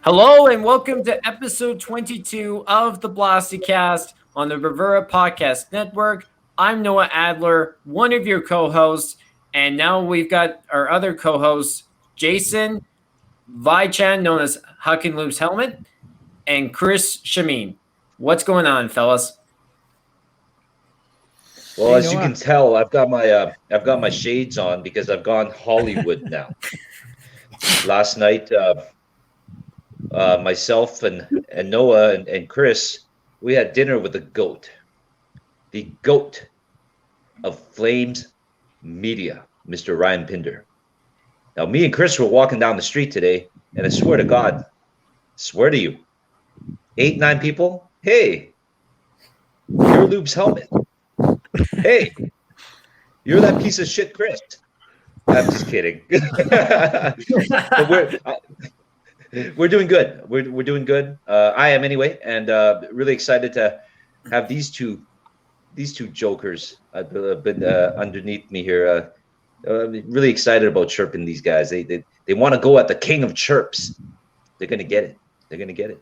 Hello and welcome to episode 22 of the Cast on the Bravura Podcast Network. I'm Noah Adler, one of your co-hosts, and now we've got our other co-hosts, Jason Vichan, known as Huck and Luke's Helmet, and Chris Shamin. What's going on, fellas? Well, as you can tell, I've got my shades on because I've gone Hollywood now. Last night, myself and Noah and Chris, we had dinner with the goat of Flames Media, Mr. Ryan Pinder. Now, me and Chris were walking down the street today, and I swear to God, swear to you, 8, 9 people, hey, you're Luke's Helmet. Hey, you're that piece of shit, Chris. I'm just kidding. But we're doing good. We're doing good. I am anyway, and really excited to have these two jokers been underneath me here. Really excited about chirping these guys. They want to go at the king of chirps. They're gonna get it. They're gonna get it.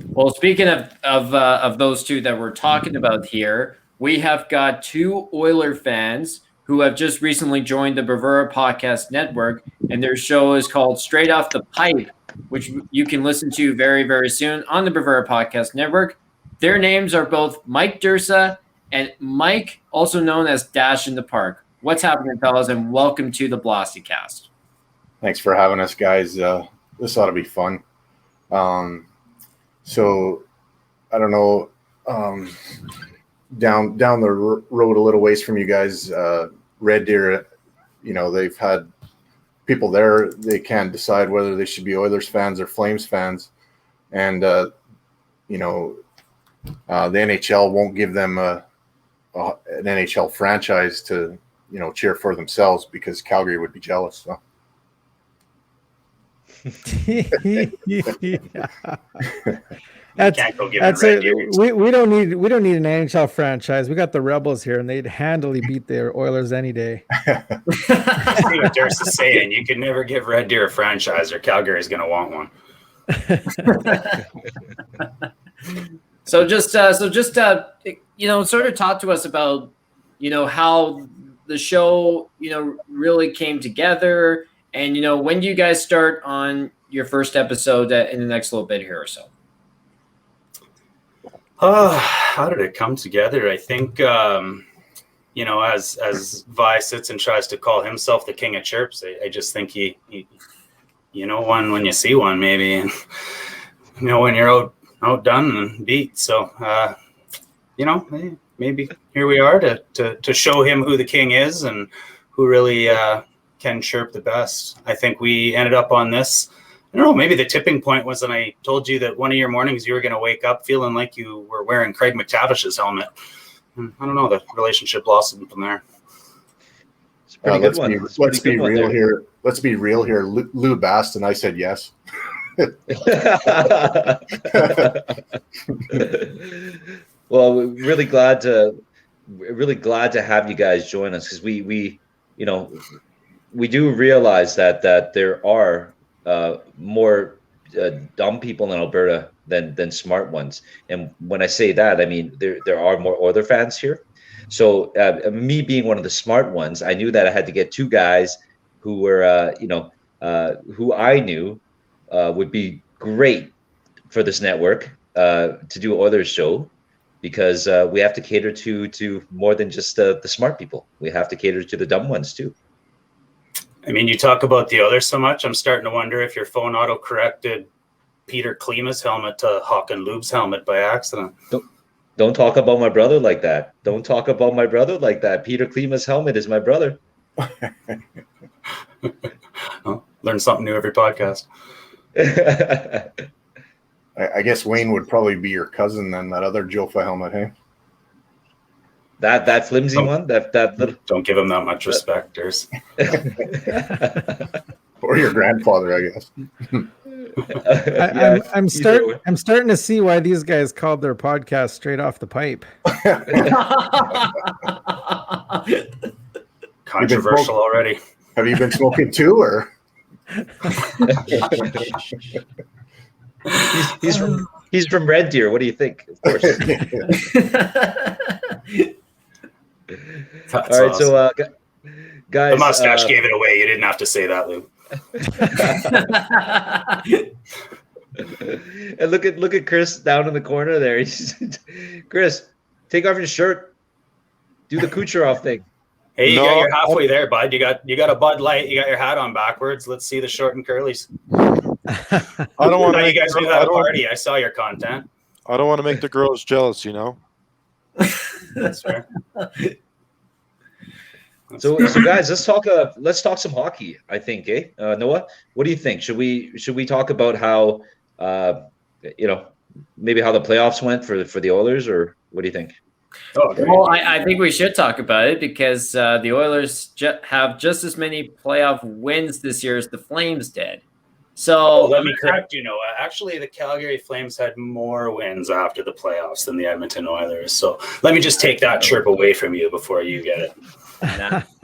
Well, speaking of those two that we're talking about here, we have got two Oiler fans who have just recently joined the Bravura Podcast Network, and their show is called Straight Off the Pipe, which you can listen to very, very soon on the Bravura Podcast Network. Their names are both Mike Dursa and Mike, also known as Dash in the Park. What's happening, fellas, and welcome to the Cast. Thanks for having us, guys. This ought to be fun. So, I don't know, down the road a little ways from you guys, Red Deer, they've had people there. They can't decide whether they should be Oilers fans or Flames fans. And, the NHL won't give them an NHL franchise to, cheer for themselves because Calgary would be jealous. So. That's it. We don't need an NHL franchise. We got the Rebels here, and they'd handily beat the Oilers any day. See what Durst is saying. You can never give Red Deer a franchise, or Calgary's going to want one. So just sort of talk to us about how the show really came together, and when do you guys start on your first episode in the next little bit here or so? How did it come together? I think, as Vi sits and tries to call himself the king of chirps, I just think he one when you see one, maybe, and when you're outdone and beat. So, maybe here we are to show him who the king is and who really can chirp the best. I think we ended up on this. I don't know, maybe the tipping point was when I told you that one of your mornings you were going to wake up feeling like you were wearing Craig McTavish's helmet. And I don't know, the relationship blossomed from there. Let's be real here. Let's be real here. Lou Bast and I said yes. Well, we're really glad to have you guys join us because we do realize that there are more dumb people in Alberta than smart ones. And when I say that, I mean there are more Oiler fans here. So me being one of the smart ones, I knew that I had to get two guys who were who I knew would be great for this network to do an Oilers show, because we have to cater to more than just the smart people. We have to cater to the dumb ones too. I mean, you talk about the Oilers so much, I'm starting to wonder if your phone auto-corrected Peter Klima's helmet to Hawk and Lube's helmet by accident. Don't talk about my brother like that. Don't talk about my brother like that. Peter Klima's helmet is my brother. Well, learn something new every podcast. I guess Wayne would probably be your cousin then, that other Jofa helmet, hey? That flimsy one? That little... Don't give him that much respect, Durs. Or your grandfather, I guess. I'm starting to see why these guys called their podcast Straight Off the Pipe. Controversial already. Have you been smoking too, or? He's from Red Deer. What do you think? Of course. That's All right, awesome. so guys, The mustache gave it away. You didn't have to say that, Lou. and look at Chris down in the corner there. Chris, take off your shirt. Do the Kucherov thing. Hey, you're halfway there, bud. You got a Bud Light. You got your hat on backwards. Let's see the short and curlies. I don't want to. You guys knew how to party. I saw your content. I don't want to make the girls jealous, That's fair. So guys, let's talk some hockey. I think, Noah, what do you think? Should we talk about how maybe how the playoffs went for the Oilers, or what do you think? Oh, well, I think we should talk about it because the Oilers have just as many playoff wins this year as the Flames did. So let me correct you, Noah. Actually, the Calgary Flames had more wins after the playoffs than the Edmonton Oilers. So let me just take that chirp away from you before you get it.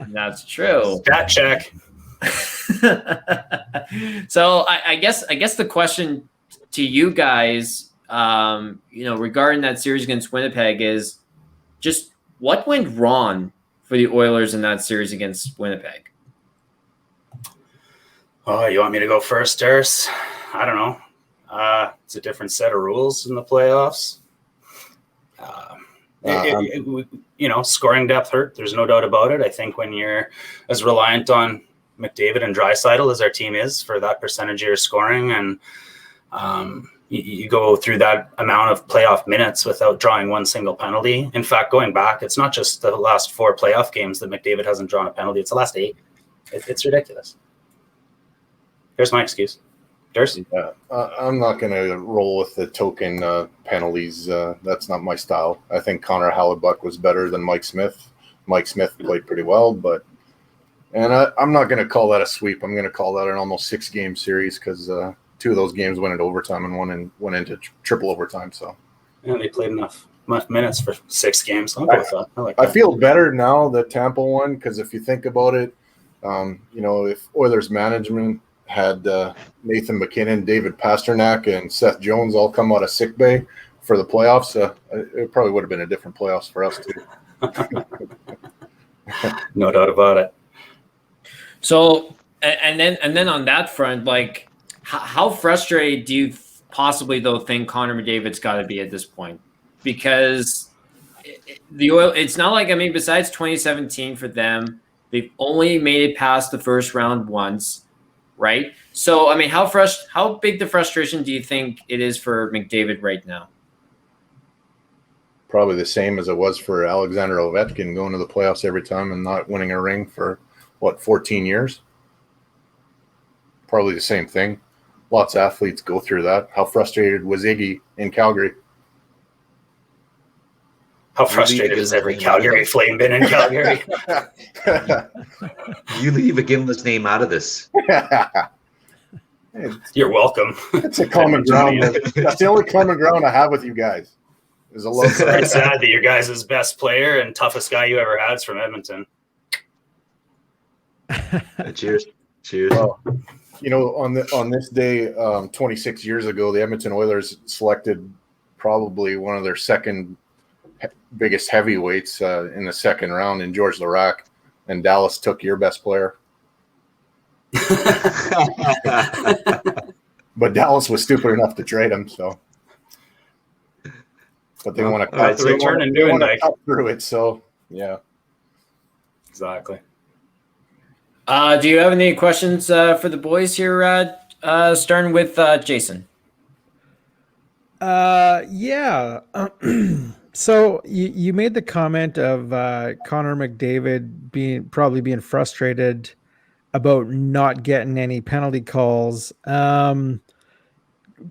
That's true. Stat check. So I guess the question to you guys, regarding that series against Winnipeg is just what went wrong for the Oilers in that series against Winnipeg? Oh, you want me to go first, Durs? I don't know. It's a different set of rules in the playoffs. Scoring depth hurt. There's no doubt about it. I think when you're as reliant on McDavid and Draisaitl as our team is for that percentage of your scoring, and you go through that amount of playoff minutes without drawing one single penalty. In fact, going back, it's not just the last 4 playoff games that McDavid hasn't drawn a penalty. It's the last 8. It's ridiculous. Here's my excuse. Durs? Yeah, I'm not going to roll with the token penalties. That's not my style. I think Connor Hellebuyck was better than Mike Smith. Mike Smith played pretty well, and I'm not going to call that a sweep. I'm going to call that an almost 6-game series because 2 of those games went into overtime and one went into triple overtime. So yeah, they played enough minutes for 6 games. I'll go with that. I like that. I feel better now that Tampa won because if you think about it, if Oilers management had Nathan McKinnon, David Pasternak, and Seth Jones all come out of sick bay for the playoffs, it probably would have been a different playoffs for us too. No doubt about it. So, and then on that front, like, how frustrated do you possibly though think Connor McDavid's got to be at this point? Because it's not like, besides 2017 for them, they've only made it past the first round once. Right. So, how big the frustration do you think it is for McDavid right now? Probably the same as it was for Alexander Ovechkin going to the playoffs every time and not winning a ring for 14 years. Probably the same thing. Lots of athletes go through that. How frustrated was Iggy in Calgary? How frustrated has every Calgary Flame been in Calgary? You leave a Gimlet's name out of this. You're welcome. It's a common ground. That's the only common ground I have with you guys. Is a love. It's very sad that your guys' best player and toughest guy you ever had is from Edmonton. Cheers. Well, on this day, 26 years ago, the Edmonton Oilers selected probably one of their second biggest heavyweights in the second round in George Laraque, and Dallas took your best player. But Dallas was stupid enough to trade him, so. But they want to cut through it, so yeah. Exactly. Do you have any questions for the boys here? Starting with Jason. Yeah. So you made the comment of Connor McDavid probably being frustrated about not getting any penalty calls.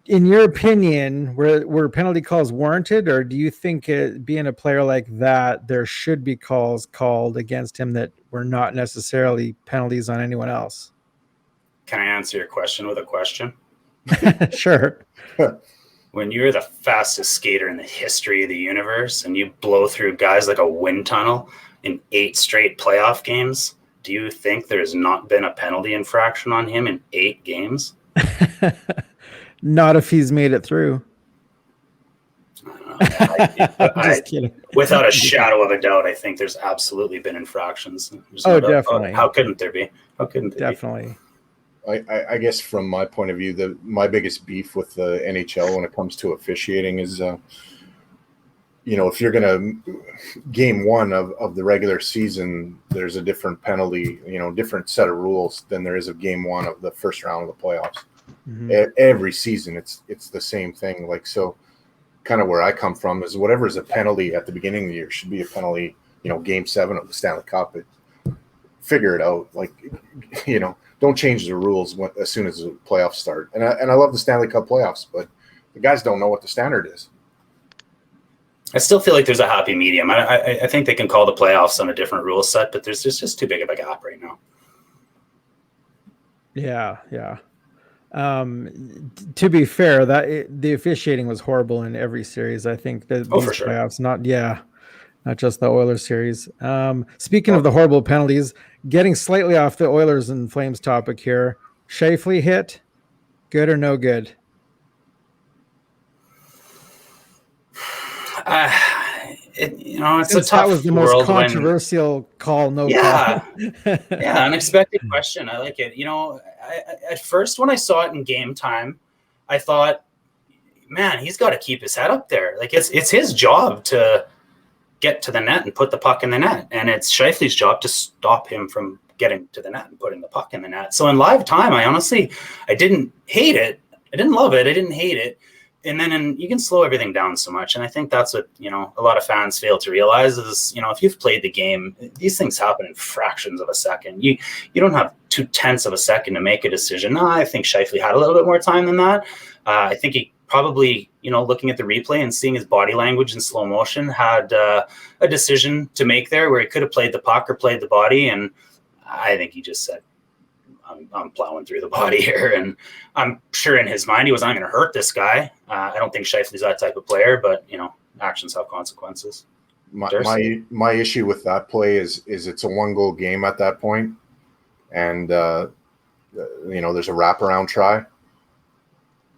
In your opinion, were penalty calls warranted, or do you think being a player like that, there should be calls called against him that were not necessarily penalties on anyone else? Can I answer your question with a question? Sure. When you're the fastest skater in the history of the universe and you blow through guys like a wind tunnel in 8 straight playoff games, do you think there's not been a penalty infraction on him in 8 games? Not if he's made it through. Just kidding. Without a shadow of a doubt, I think there's absolutely been infractions. Definitely. How couldn't there be? Definitely. I guess from my point of view, my biggest beef with the NHL when it comes to officiating is, if you're going to game 1 of the regular season, there's a different penalty, different set of rules than there is of game 1 of the first round of the playoffs. Mm-hmm. Every season, it's the same thing. Like, so kind of where I come from is whatever is a penalty at the beginning of the year should be a penalty, game 7 of the Stanley Cup. Figure it out. Like, don't change the rules as soon as the playoffs start. And I love the Stanley Cup playoffs, but the guys don't know what the standard is. I still feel like there's a happy medium. I think they can call the playoffs on a different rule set, but there's just too big of a gap right now. Yeah. To be fair, the officiating was horrible in every series. I think that these playoffs, not just the Oilers series. Speaking of the horrible penalties, getting slightly off the Oilers and Flames topic here, Scheifele hit, good or no good? It's Since a tough. That was the most controversial call. Call. Yeah, unexpected question. I like it. At first when I saw it in game time, I thought, man, he's got to keep his head up there. Like it's his job to get to the net and put the puck in the net, and it's Scheifele's job to stop him from getting to the net and putting the puck in the net. So in live time, I didn't hate it. I didn't love it. I didn't hate it. And then you can slow everything down so much. And I think that's what, a lot of fans fail to realize is, if you've played the game, these things happen in fractions of a second. You don't have 0.2 of a second to make a decision. No, I think Scheifele had a little bit more time than that. I think he probably, looking at the replay and seeing his body language in slow motion, had a decision to make there where he could have played the puck or played the body. And I think he just said, I'm plowing through the body here. And I'm sure in his mind, he was, I'm going to hurt this guy. I don't think Scheifele's that type of player, but, actions have consequences. My issue with that play is it's a 1-goal game at that point. And, there's a wraparound try.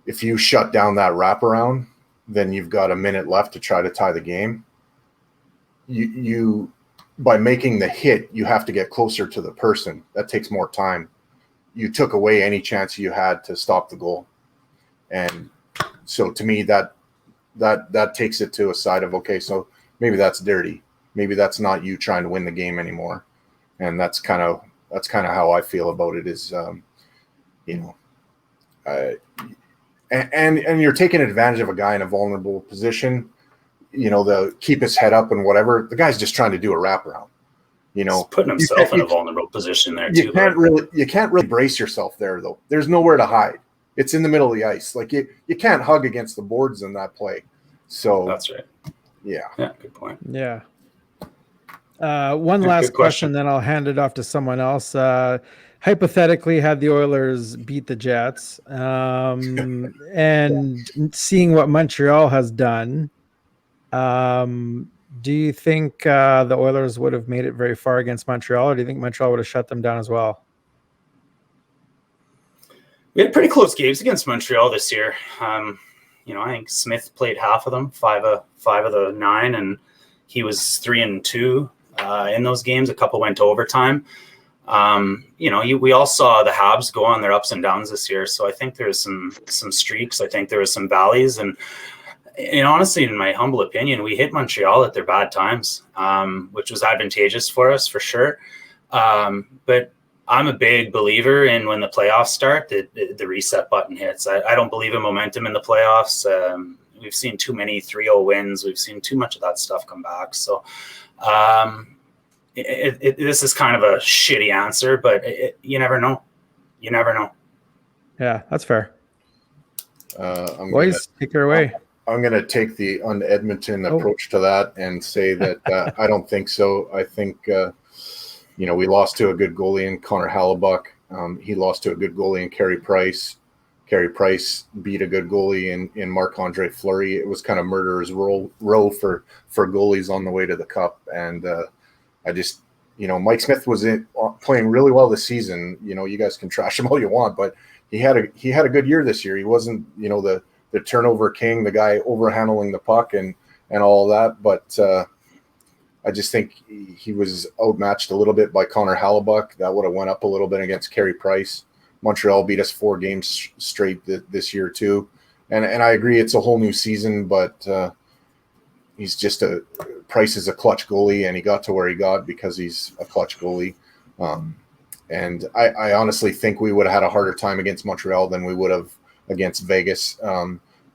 If you shut down that wraparound, then you've got a minute left to try to tie the game. You by making the hit, you have to get closer to the person. That takes more time. You took away any chance you had to stop the goal. And so to me, that takes it to a side of, okay, so maybe that's dirty. Maybe that's not you trying to win the game anymore. And that's kind of how I feel about it is, and you're taking advantage of a guy in a vulnerable position, to keep his head up and whatever. The guy's just trying to do a wraparound. He's putting himself in a vulnerable position there too. You can't really brace yourself there though. There's nowhere to hide. It's in the middle of the ice. Like you can't hug against the boards in that play. So that's right. Yeah. Yeah. Good point. Yeah. One last question, then I'll hand it off to someone else. Hypothetically, had the Oilers beat the Jets, and seeing what Montreal has done, do you think the Oilers would have made it very far against Montreal, or do you think Montreal would have shut them down as well? We had pretty close games against Montreal this year. I think Smith played half of them, five of the 9, and he was 3-2 in those games. A couple went to overtime. We all saw the Habs go on their ups and downs this year. So I think there's some streaks. I think there was some valleys, and honestly, in my humble opinion, we hit Montreal at their bad times, which was advantageous for us for sure. But I'm a big believer in when the playoffs start, the reset button hits. I don't believe in momentum in the playoffs. We've seen too many 3-0 wins. We've seen too much of that stuff come back. So this is kind of a shitty answer, but you never know. You never know. Yeah, that's fair. Boys, take her away. I'm going to take the un-Edmonton approach to that and say that I don't think so. I think, we lost to a good goalie in Connor Hellebuck. He lost to a good goalie in Carey Price. Carey Price beat a good goalie in Marc-Andre Fleury. It was kind of murderer's row for goalies on the way to the cup. And I just, Mike Smith was playing really well this season. You guys can trash him all you want, but he had a good year this year. He wasn't, the turnover king, the guy overhandling the puck and all that. But I just think he was outmatched a little bit by Connor Hellebuyck. That would have went up a little bit against Carey Price. Montreal beat us 4 games straight this year too. And I agree it's a whole new season, but he's just Price is a clutch goalie, and he got to where he got because he's a clutch goalie. And I honestly think we would have had a harder time against Montreal than we would have against Vegas.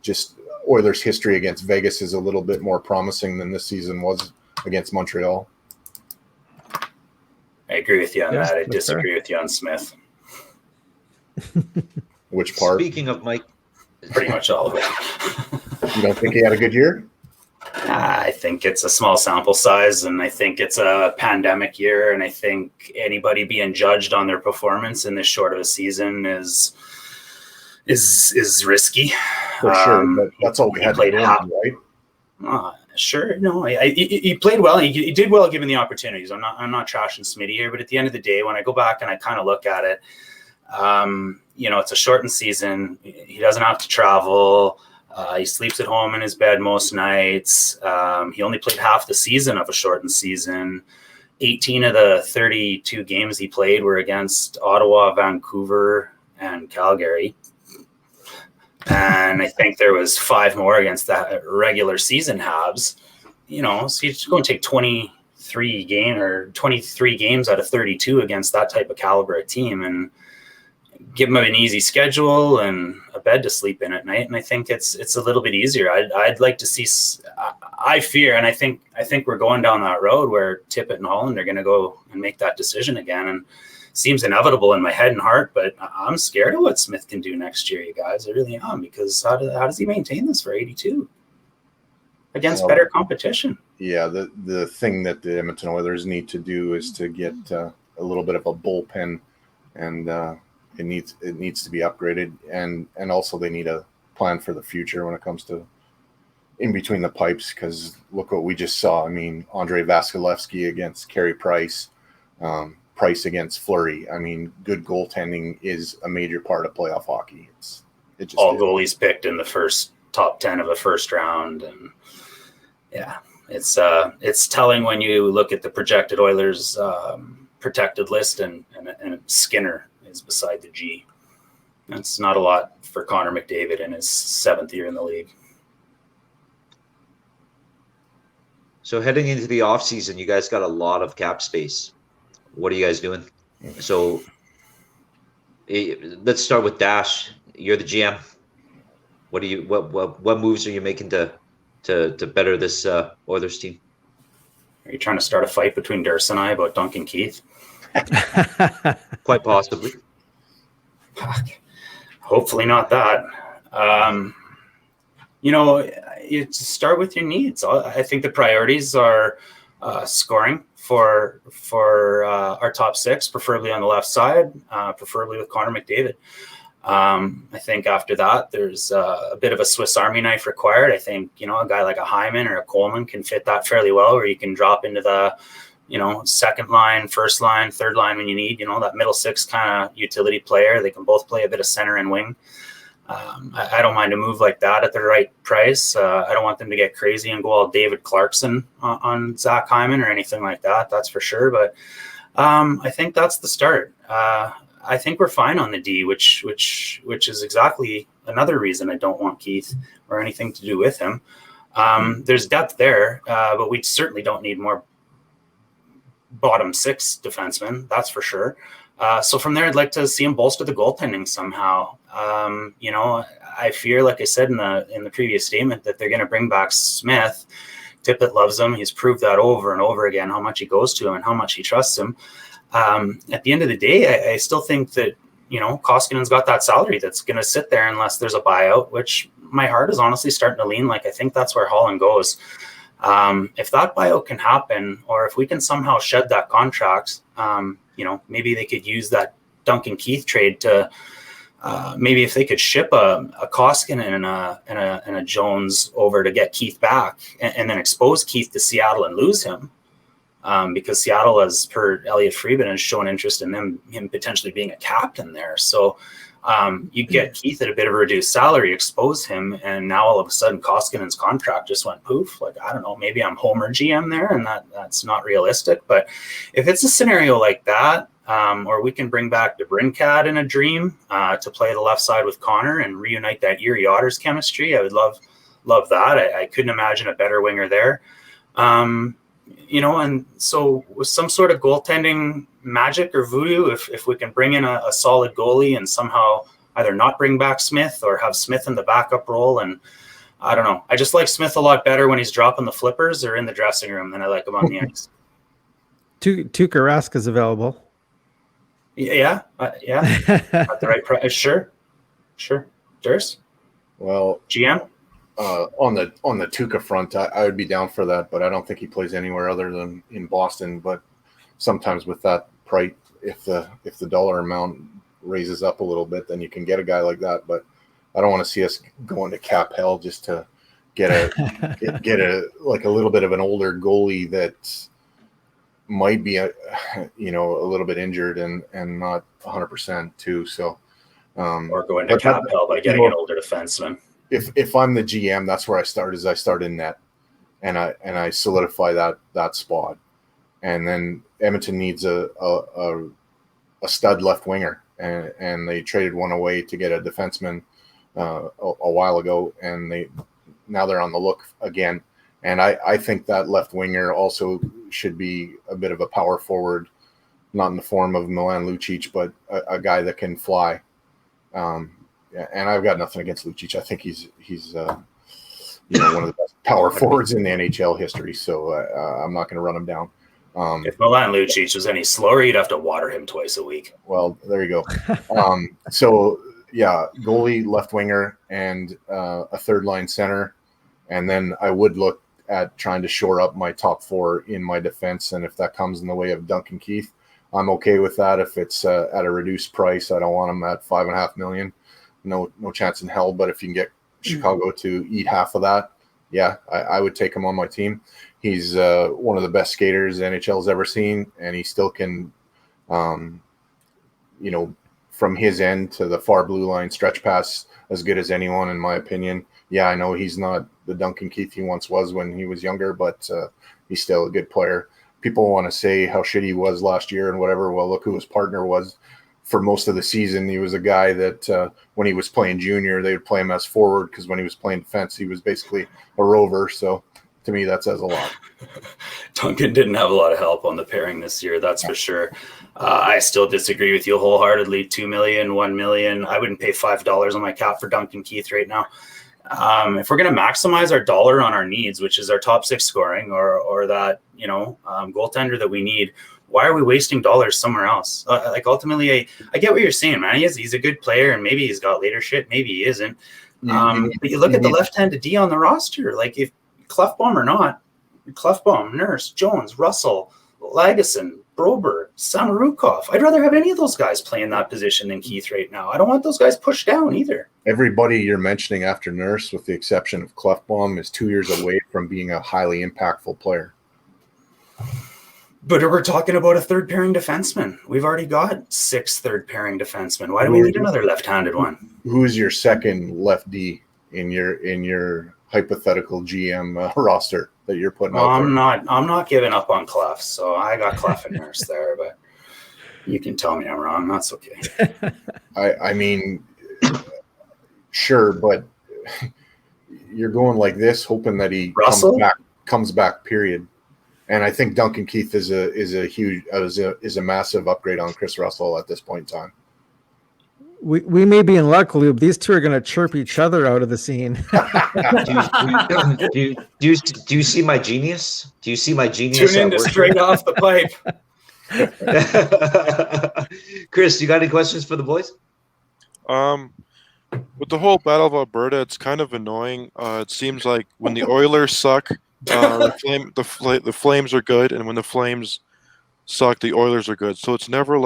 Just Oilers' history against Vegas is a little bit more promising than this season was against Montreal. I agree with you on that. I that's disagree fair. with you on Smith. Which part? Speaking of Mike, Pretty much all of it. You don't think he had a good year? I think it's a small sample size, and I think it's a pandemic year, and I think anybody being judged on their performance in this short of a season is risky. For sure, but that's all we he had to played do, half- right? Sure, no, he played well. He did well given the opportunities. I'm not trashing Smitty here, but at the end of the day, when I go back and I kind of look at it, it's a shortened season. He doesn't have to travel. He sleeps at home in his bed most nights. He only played half the season of a shortened season. 18 of the 32 games he played were against Ottawa, Vancouver, and Calgary. And I think there was 5 more against the regular season Habs. So he's going to take 23 games out of 32 against that type of caliber of team, and give him an easy schedule and a bed to sleep in at night. And I think it's a little bit easier. I'd like to see. I fear, and I think we're going down that road where Tippett and Holland are going to go and make that decision again. And seems inevitable in my head and heart, but I'm scared of what Smith can do next year, you guys. I really am, because how does he maintain this for 82 against better competition? Yeah, the thing that the Edmonton Oilers need to do is to get a little bit of a bullpen, and it needs to be upgraded, and also they need a plan for the future when it comes to in between the pipes, because look what we just saw. I mean, Andrei Vasilevsky against Carey Price, Price against Fleury. I mean, good goaltending is a major part of playoff hockey. It just all is. goalies picked in the first top 10 of the first round, and yeah, it's telling when you look at the projected Oilers protected list, and Skinner is beside the G. That's not a lot for Connor McDavid in his 7th year in the league. so heading into the off season, you guys got a lot of cap space. What are you guys doing? So let's start with Dash. You're the GM. What moves are you making to better this Oilers team? Are you trying to start a fight between Durst and I about Duncan Keith? Quite possibly. Hopefully not that. You start with your needs. I think the priorities are scoring for our top 6, preferably on the left side, preferably with Connor McDavid. I think after that, there's a bit of a Swiss Army knife required. I think, a guy like a Hyman or a Coleman can fit that fairly well, where you can drop into the, second line, first line, third line when you need, that middle 6 kind of utility player. They can both play a bit of center and wing. I don't mind a move like that at the right price. I don't want them to get crazy and go all David Clarkson on Zach Hyman or anything like that. That's for sure. But I think that's the start. I think we're fine on the D, which is exactly another reason I don't want Keith or anything to do with him. There's depth there, but we certainly don't need more bottom 6 defensemen. That's for sure. So from there, I'd like to see him bolster the goaltending somehow. I fear, like I said in the previous statement, that they're going to bring back Smith. Tippett loves him. He's proved that over and over again, how much he goes to him and how much he trusts him. At the end of the day, I still think that, Koskinen's got that salary that's going to sit there unless there's a buyout, which my heart is honestly starting to lean like I think that's where Holland goes. If that buyout can happen, or if we can somehow shed that contract, maybe they could use that Duncan Keith trade to maybe if they could ship a Koskinen and a Jones over to get Keith back, and then expose Keith to Seattle and lose him. because Seattle, as per Elliot Friedman, has shown interest in him potentially being a captain there. So you get Keith at a bit of a reduced salary, expose him, and now all of a sudden Koskinen's contract just went poof. Like, I don't know, maybe I'm Homer GM there, and that's not realistic. But if it's a scenario like that, or we can bring back DeBrincat in a dream to play the left side with Connor and reunite that Erie Otters chemistry, I would love that. I couldn't imagine a better winger there. And so with some sort of goaltending magic or voodoo, if we can bring in a solid goalie and somehow either not bring back Smith or have Smith in the backup role. And I don't know, I just like Smith a lot better when he's dropping the flippers or in the dressing room than I like him on the ice. Tuukka Rask is available. Yeah. At the right price. Sure. Durs? Well, GM? On the Tuukka front, I would be down for that, but I don't think he plays anywhere other than in Boston. But sometimes with that price, if the dollar amount raises up a little bit, then you can get a guy like that. But I don't want to see us go into cap hell just to get a like a little bit of an older goalie that might be a little bit injured and not 100% too. So or go into cap hell by getting an older defenseman. If I'm the GM, that's where I start. Is I start in net, and I solidify that spot, and then Edmonton needs a stud left winger, and they traded one away to get a defenseman a while ago, and now they're on the look again, and I think that left winger also should be a bit of a power forward, not in the form of Milan Lucic, but a guy that can fly. And I've got nothing against Lucic. I think he's one of the best power forwards in the NHL history. So I'm not going to run him down. If Milan Lucic was any slower, you'd have to water him twice a week. Well, there you go. So yeah, goalie, left winger, and a third line center, and then I would look at trying to shore up my top four in my defense. And if that comes in the way of Duncan Keith, I'm okay with that. If it's at a reduced price, I don't want him at $5.5 million. No chance in hell. But if you can get Chicago to eat half of that, yeah, I would take him on my team. He's one of the best skaters the NHL's ever seen, and he still can, from his end to the far blue line stretch pass as good as anyone, in my opinion. Yeah, I know he's not the Duncan Keith he once was when he was younger, but he's still a good player. People want to say how shitty he was last year and whatever. Well, look who his partner was. For most of the season, he was a guy that when he was playing junior, they would play him as forward because when he was playing defense, he was basically a rover. So to me, that says a lot. Duncan didn't have a lot of help on the pairing this year, that's for sure. I still disagree with you wholeheartedly. $2 million, $1 million. I wouldn't pay $5 on my cap for Duncan Keith right now. If we're going to maximize our dollar on our needs, which is our top six scoring or that, goaltender that we need, why are we wasting dollars somewhere else? Ultimately, I get what you're saying, man. He's a good player, and maybe he's got leadership, maybe he isn't. But you look at the left-handed D on the roster, like if Clefbaum or not, Clefbaum, Nurse, Jones, Russell, Lagesson, Broberg, Samorukov. I'd rather have any of those guys playing that position than Keith right now. I don't want those guys pushed down either. Everybody you're mentioning after Nurse, with the exception of Clefbaum, is 2 years away from being a highly impactful player. But we're talking about a third pairing defenseman. We've already got 6 third pairing defensemen. Why do we need another left-handed one? Who's your second left D in your hypothetical GM roster that you're putting out there? I'm not giving up on Clef. So I got Clef and Nurse there, but you can tell me I'm wrong. That's okay. I mean, sure, but you're going like this, hoping that he comes back. Period. And I think Duncan Keith is a massive upgrade on Chris Russell at this point in time. We may be in luck, Lube. These two are going to chirp each other out of the scene. Do you see my genius? Do you see my genius? Tune in to Straight Off the Pipe. Chris, you got any questions for the boys? With the whole Battle of Alberta, it's kind of annoying. It seems like when the Oilers suck, the Flames are good, and when the Flames suck, the Oilers are good. So it's never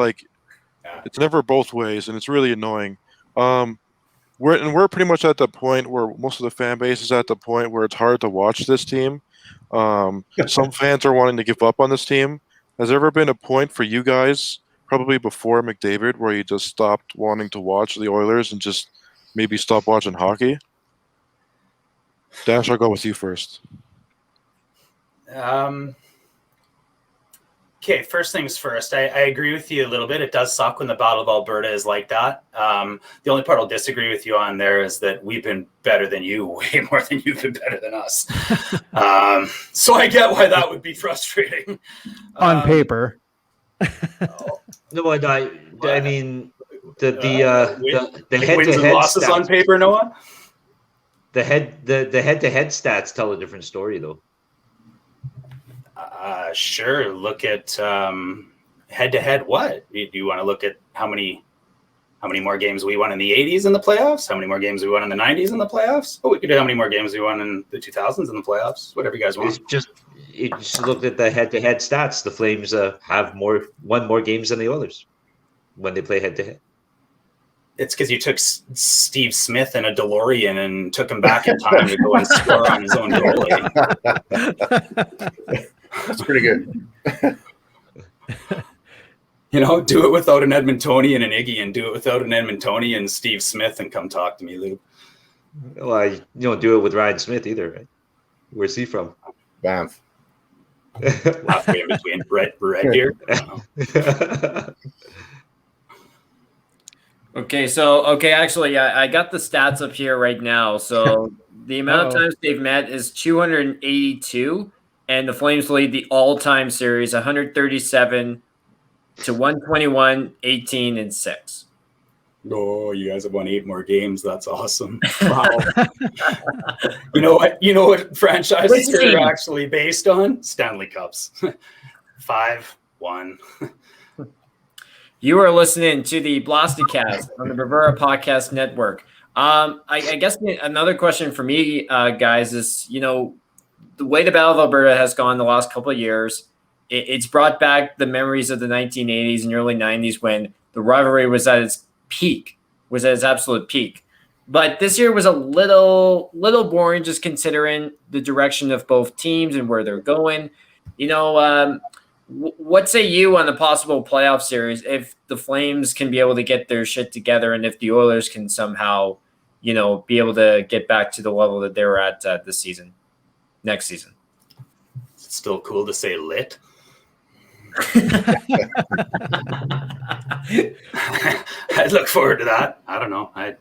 both ways, and it's really annoying. We're pretty much at the point where most of the fan base is at the point where it's hard to watch this team. Some fans are wanting to give up on this team. Has there ever been a point for you guys, probably before McDavid, where you just stopped wanting to watch the Oilers and just maybe stop watching hockey? Dash, I'll go with you first. Okay, first things first. I agree with you a little bit. It does suck when the Battle of Alberta is like that. The only part I'll disagree with you on there is that we've been better than you, way more than you've been better than us. So I get why that would be frustrating. On paper. No, I mean the wins and head-to-head losses stats on paper, Noah. the head-to-head stats tell a different story, though. Sure. Look at head-to-head. What do you want to look at? How many more games we won in the 80s in the playoffs? How many more games we won in the 90s in the playoffs? Oh, we could do how many more games we won in the 2000s in the playoffs. Whatever you guys want. You just look at the head-to-head stats. The Flames have won more games than the Oilers when they play head-to-head. It's because you took Steve Smith in a DeLorean and took him back in time to go and score on his own goalie. That's pretty good. Do it without an Edmontonian and Iggy, and do it without an Edmontonian and Steve Smith, and come talk to me, Lou. Well, you don't do it with Ryan Smith either, right? Where's he from? Banff. Halfway in between Red Deer. Actually, I got the stats up here right now. So the amount of times they've met is 282, and the Flames lead the all-time series 137 to 121, 18, and 6. Oh, you guys have won 8 more games. That's awesome. Wow. You know what franchises are actually based on? Stanley Cups. 5-1. You are listening to the Blasticast on the Bravura Podcast Network. I guess another question for me, guys, is, the way the Battle of Alberta has gone the last couple of years, it's brought back the memories of the 1980s and early 90s when the rivalry was at its absolute peak. But this year was a little boring, just considering the direction of both teams and where they're going. What say you on the possible playoff series if the Flames can be able to get their shit together, and if the Oilers can somehow, be able to get back to the level that they were at this season, next season? It's still cool to say lit. I'd look forward to that. I don't know. If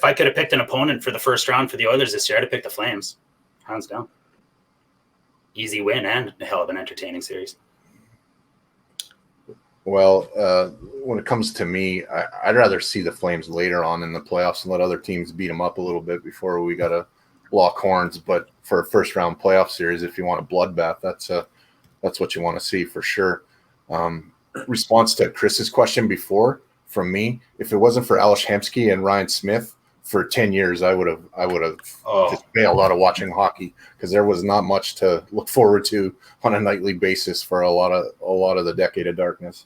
I could have picked an opponent for the first round for the Oilers this year, I'd have picked the Flames, hands down. Easy win and a hell of an entertaining series. Well, when it comes to me, I'd rather see the Flames later on in the playoffs and let other teams beat them up a little bit before we got to lock horns. But for a first round playoff series, if you want a bloodbath, that's what you want to see for sure. Response to Chris's question before from me, if it wasn't for Ales Hemsky and Ryan Smith, for 10 years, I would have just bailed out of watching hockey, because there was not much to look forward to on a nightly basis for a lot of the decade of darkness.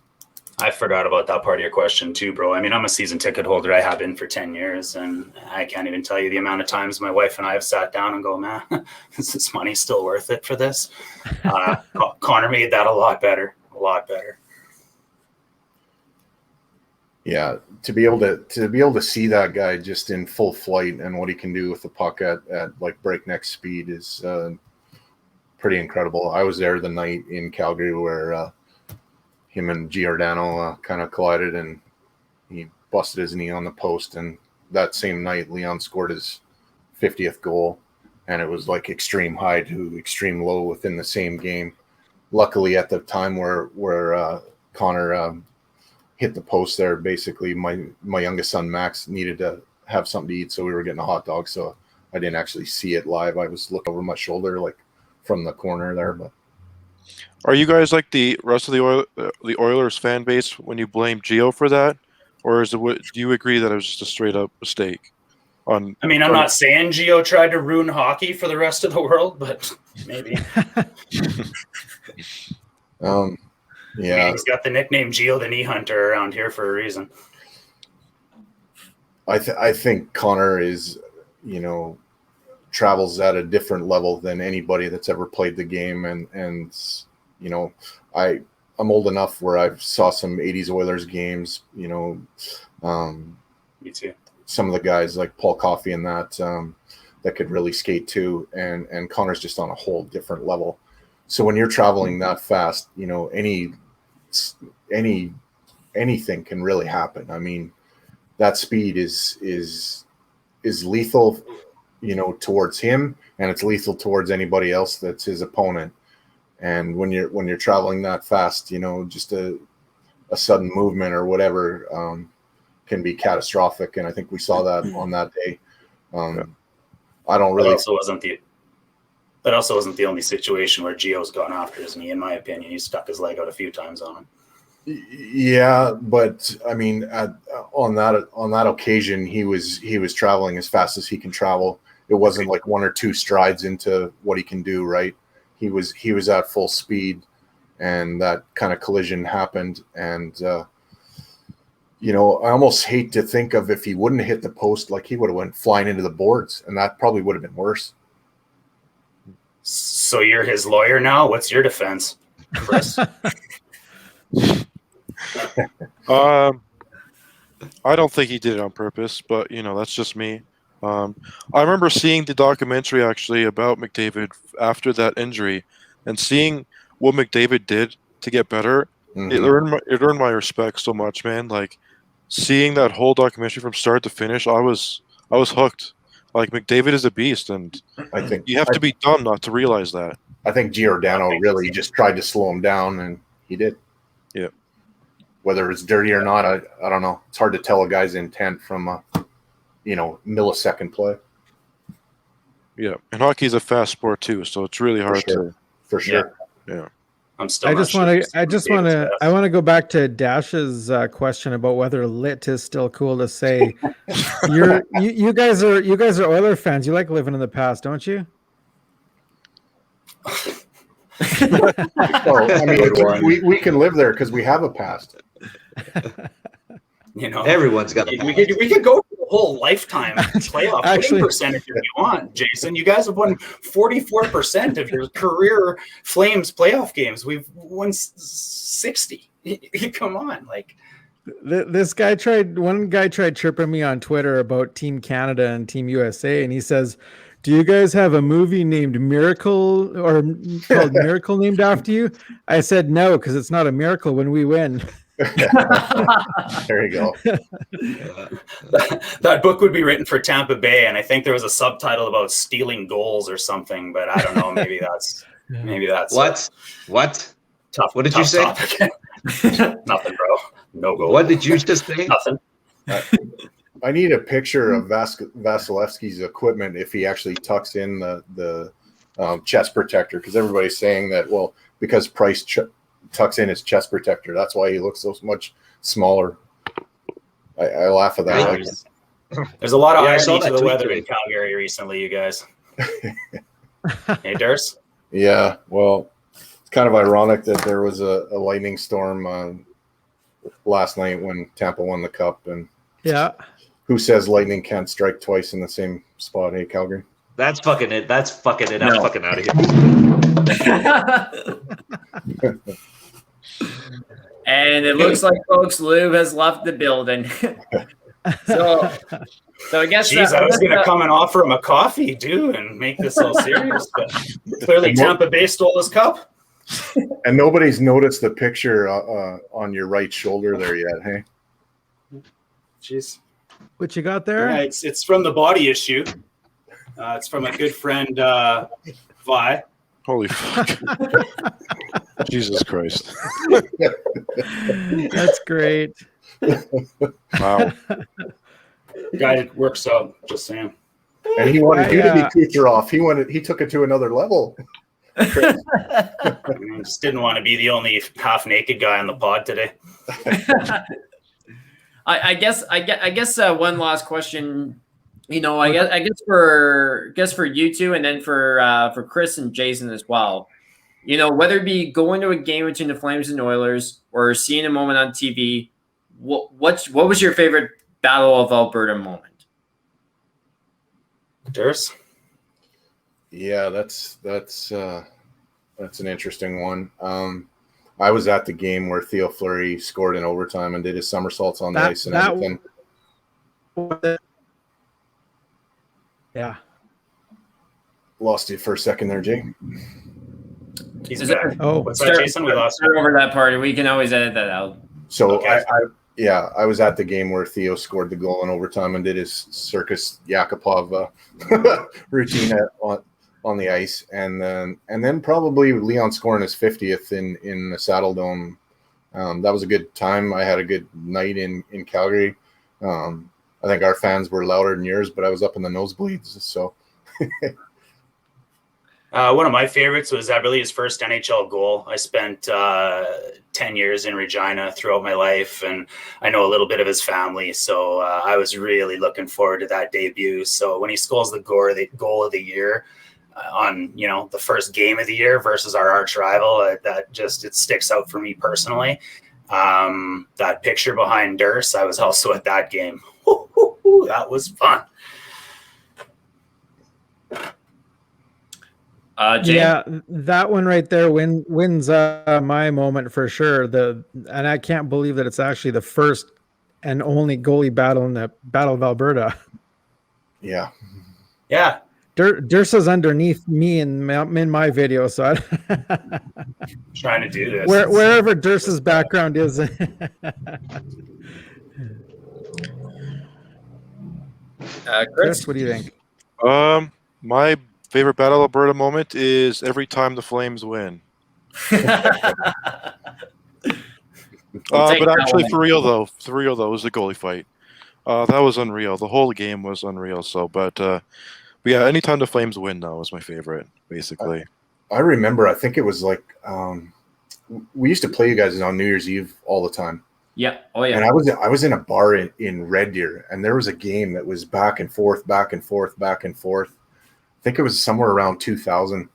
I forgot about that part of your question too, bro. I mean, I'm a season ticket holder. I have been for 10 years, and I can't even tell you the amount of times my wife and I have sat down and go, man, is this money still worth it for this? Connor made that a lot better. Yeah, to be able to see that guy just in full flight and what he can do with the puck at like breakneck speed is pretty incredible. I was there the night in Calgary where him and Giordano kind of collided, and he busted his knee on the post. And that same night, Leon scored his 50th goal, and it was like extreme high to extreme low within the same game. Luckily, at the time where Connor hit the post there, basically my youngest son Max needed to have something to eat, so we were getting a hot dog, so I didn't actually see it live. I was looking over my shoulder like from the corner there. But are you guys like the rest of the Oilers fan base when you blame Gio for that, or do you agree that it was just a straight up mistake? I'm not saying Gio tried to ruin hockey for the rest of the world, but maybe. Yeah, he's got the nickname Gio the Knee Hunter around here for a reason. I think Connor is, travels at a different level than anybody that's ever played the game. And you know, I'm old enough where I saw some 80s Oilers games, you know, Me too. some of the guys like Paul Coffey and that could really skate too. And Connor's just on a whole different level. So when you're traveling that fast, you know, anything can really happen. I mean, that speed is lethal, you know, towards him, and it's lethal towards anybody else that's his opponent. And when you're traveling that fast, you know, just a sudden movement or whatever can be catastrophic. And I think we saw that on that day. I don't really. That also wasn't the only situation where Gio's gone after his knee. In my opinion, he stuck his leg out a few times on him. Yeah, but I mean, on that occasion, he was traveling as fast as he can travel. It wasn't like one or two strides into what he can do, right? He was at full speed, and that kind of collision happened. And you know, I almost hate to think of if he wouldn't have hit the post, like he would have went flying into the boards, and that probably would have been worse. So you're his lawyer now? What's your defense, Chris? I don't think he did it on purpose, but you know, that's just me. I remember seeing the documentary actually about McDavid after that injury, and seeing what McDavid did to get better. Mm-hmm. It earned my respect so much, man. Like seeing that whole documentary from start to finish, I was hooked. Like McDavid is a beast, and I think you have to be dumb not to realize that. I think Giordano really just tried to slow him down, and he did. Yeah. Whether it's dirty or not, I don't know. It's hard to tell a guy's intent from a, you know, millisecond play. Yeah, and hockey is a fast sport too, so it's really hard For sure. Yeah. I'm still. I not just sure want who's to. best. I want to go back to Dash's question about whether lit is still cool to say. You guys are Oiler fans. You like living in the past, don't you? Well, I mean, we can live there because we have a past. You know, Everyone's got. we could go for the whole lifetime playoff winning percentage if you want, Jason. You guys have won 44% of your career Flames playoff games. We've won 60. Come on, like one guy tried chirping me on Twitter about Team Canada and Team USA, and he says, "Do you guys have a movie named Miracle or called Miracle named after you?" I said no, because it's not a miracle when we win. There you go. That book would be written for Tampa Bay, and I think there was a subtitle about stealing goals or something, but I don't know. Maybe that's What? Tough. What did you say? Nothing, bro. No goal. What did you just say? Nothing. I need a picture of Vasilevsky's equipment if he actually tucks in the chest protector, because everybody's saying that, well, because Price tucks in his chest protector, that's why he looks so much smaller. I laugh at that. There's a lot of I saw irony to that the weather tweet. in Calgary recently, you guys. Hey, Durs? Yeah, well, it's kind of ironic that there was a lightning storm last night when Tampa won the cup, and Yeah. who says lightning can't strike twice in the same spot? Hey, Calgary. That's fucking it. I'm fucking out of here. And it looks like, folks, Lou has left the building. so I guess. Jeez, I was going to come and offer him a coffee, too, and make this all serious. But clearly, Tampa Bay stole his cup. And nobody's noticed the picture on your right shoulder there yet, hey? Jeez. What you got there? Yeah, it's from the body issue. It's from a good friend, Vi. Holy fuck. Jesus Christ. That's great. Wow. Guy that works out, just saying. And he wanted you to be Kucherov. He took it to another level. I just didn't want to be the only half-naked guy on the pod today. I guess one last question. You know, I guess for you two, and then for Chris and Jason as well. You know, whether it be going to a game between the Flames and Oilers or seeing a moment on TV, what was your favorite Battle of Alberta moment? Durs? Yeah, that's an interesting one. I was at the game where Theo Fleury scored in overtime and did his somersaults on the ice and everything. Yeah. Lost you for a second there, Jay. He's back. Oh, What's that, Jason? We lost Start over that part. We can always edit that out. So Okay. I was at the game where Theo scored the goal in overtime and did his Circus Yakupov routine on the ice, and then probably Leon scoring his 50th in the Saddle Dome. That was a good time. I had a good night in Calgary. I think our fans were louder than yours, but I was up in the nosebleeds. So one of my favorites was really his first NHL goal. I spent 10 years in Regina throughout my life, and I know a little bit of his family, so I was really looking forward to that debut. So when he scores the goal of the year on the first game of the year versus our arch rival, it sticks out for me personally. That picture behind Durst, I was also at that game. That was fun. Yeah, that one right there wins my moment for sure. And I can't believe that it's actually the first and only goalie battle in the Battle of Alberta. yeah. Dursa's underneath me in my video, so Trying to do this. Wherever Dursa's background is. Chris, what do you think? My favorite Battle of Alberta moment is every time the Flames win. But actually, for real though, it was the goalie fight. That was unreal. The whole game was unreal. So, but yeah, anytime the Flames win, though, was my favorite, basically. I remember. I think it was like we used to play you guys on New Year's Eve all the time. Yeah. Oh yeah. And I was in a bar in Red Deer, and there was a game that was back and forth, back and forth, back and forth. I think it was somewhere around 2000.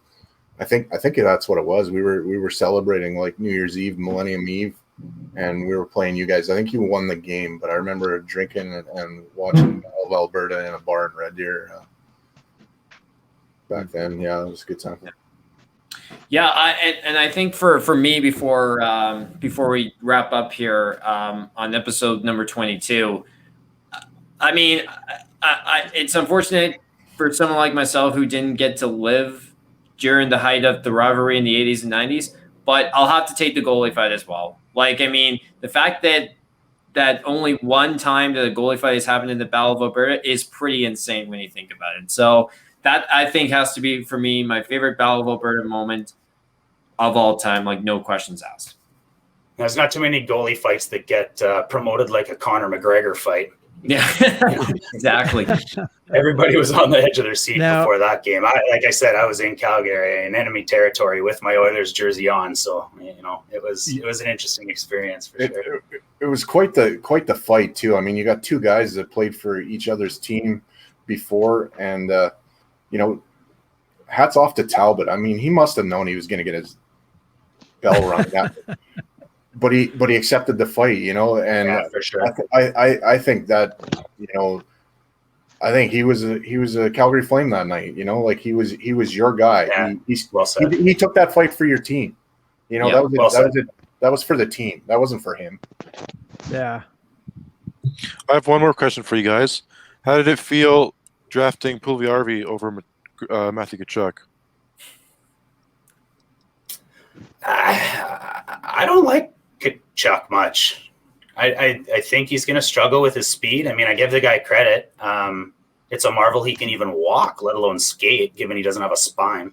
I think that's what it was. We were celebrating like New Year's Eve, Millennium Eve, and we were playing you guys. I think you won the game, but I remember drinking and watching Battle of Alberta in a bar in Red Deer back then. Yeah, it was a good time. Yeah, I think for me before we wrap up here on episode number 22, I mean, it's unfortunate for someone like myself who didn't get to live during the height of the rivalry in the 80s and 90s, but I'll have to take the goalie fight as well. Like, I mean, the fact that only one time that a goalie fight has happened in the Battle of Alberta is pretty insane when you think about it. So that, I think, has to be, for me, my favorite Battle of Alberta moment of all time, like no questions asked. There's not too many goalie fights that get promoted like a Conor McGregor fight. Yeah, exactly. Everybody was on the edge of their seat before that game. Like I said, I was in Calgary in enemy territory with my Oilers jersey on, so it was an interesting experience for sure. It was quite the fight too. I mean, you got two guys that played for each other's team before, and hats off to Talbot. I mean, he must have known he was going to get his bell rung. But he accepted the fight, and yeah, for sure. I think that, I think he was a Calgary Flame that night, like he was your guy. Yeah, well said. He took that fight for your team. That was for the team. That wasn't for him. Yeah. I have one more question for you guys. How did it feel drafting Puljujarvi over Matthew Tkachuk? I don't like Tkachuk much. I think he's going to struggle with his speed. I mean, I give the guy credit. It's a marvel he can even walk, let alone skate, given he doesn't have a spine.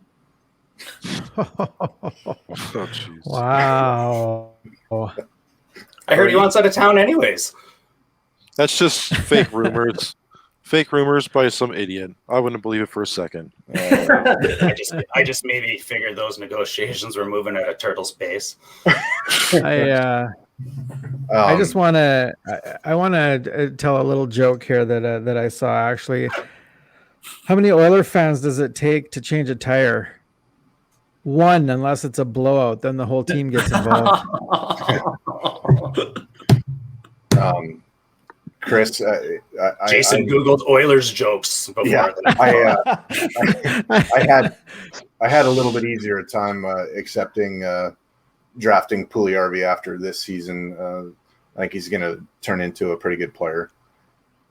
Wow. I heard he wants out of town anyways. That's just fake rumors. Fake rumors by some idiot. I wouldn't believe it for a second. I just maybe figured those negotiations were moving at a turtle's pace. I just want to tell a little joke here that I saw actually. How many Oiler fans does it take to change a tire? One, unless it's a blowout, then the whole team gets involved. Chris, Jason Googled Oilers jokes before. Yeah, I had a little bit easier time accepting drafting Puljujärvi after this season. I think he's going to turn into a pretty good player.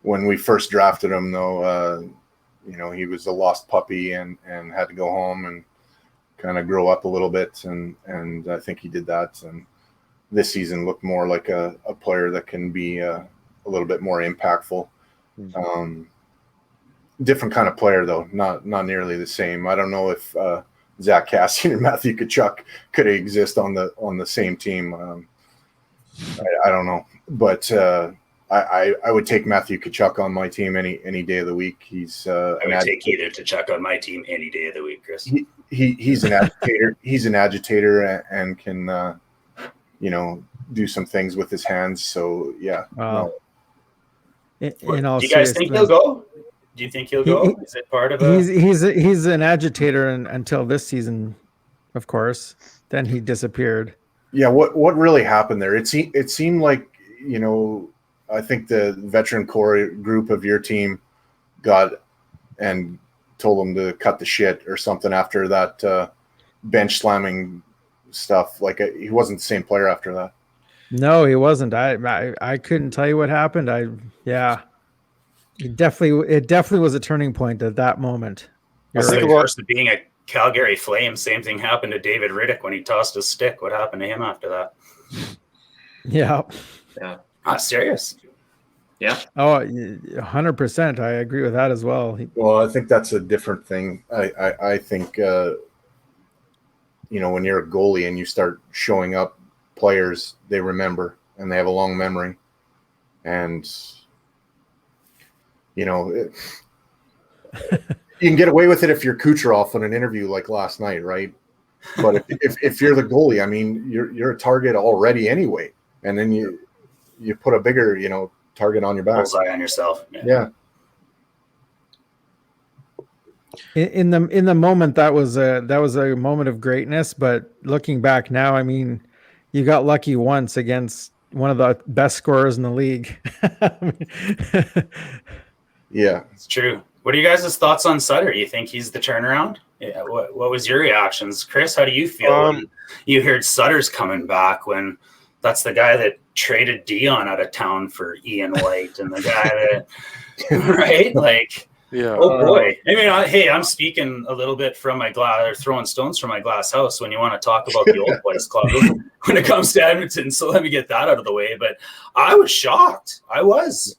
When we first drafted him, though, he was a lost puppy and had to go home and kind of grow up a little bit, and I think he did that. And this season looked more like a player that can be a little bit more impactful. Different kind of player, though, not nearly the same. I don't know if Zach Cassian and Matthew Tkachuk could exist on the same team. I don't know, but I would take Matthew Tkachuk on my team any day of the week. He's I would take either Tkachuk on my team any day of the week, Chris. He's an agitator. He's an agitator and can do some things with his hands. So yeah. Wow. Do you guys think he'll go? Do you think he'll go? Is it part of a? He's an agitator until this season, of course. Then he disappeared. Yeah, what really happened there? It seemed like, I think the veteran core group of your team got and told him to cut the shit or something after that bench slamming stuff. Like he wasn't the same player after that. No, he wasn't. I couldn't tell you what happened. It definitely was a turning point at that moment. I think worse than being a Calgary Flame, same thing happened to David Riddick when he tossed his stick. What happened to him after that? Yeah. Serious. Yeah. Oh, 100%. I agree with that as well. Well, I think that's a different thing. I think, when you're a goalie and you start showing up players, they remember and they have a long memory. And, you can get away with it if you're Kucherov in an interview like last night, right? But if you're the goalie, I mean, you're a target already anyway. And then you put a bigger, target on your back. Bullseye on yourself. Yeah. In the moment, that was a moment of greatness. But looking back now, I mean, you got lucky once against one of the best scorers in the league. Yeah, it's true. What are you guys' thoughts on Sutter? You think he's the turnaround? Yeah. What was your reactions, Chris? How do you feel when you heard Sutter's coming back? When that's the guy that traded Dion out of town for Ian White, and the guy that right, like, yeah. Oh boy. I mean, I'm speaking a little bit from my glass, or throwing stones from my glass house when you want to talk about the old boys club when it comes to Edmonton. So let me get that out of the way. But I was shocked. I was.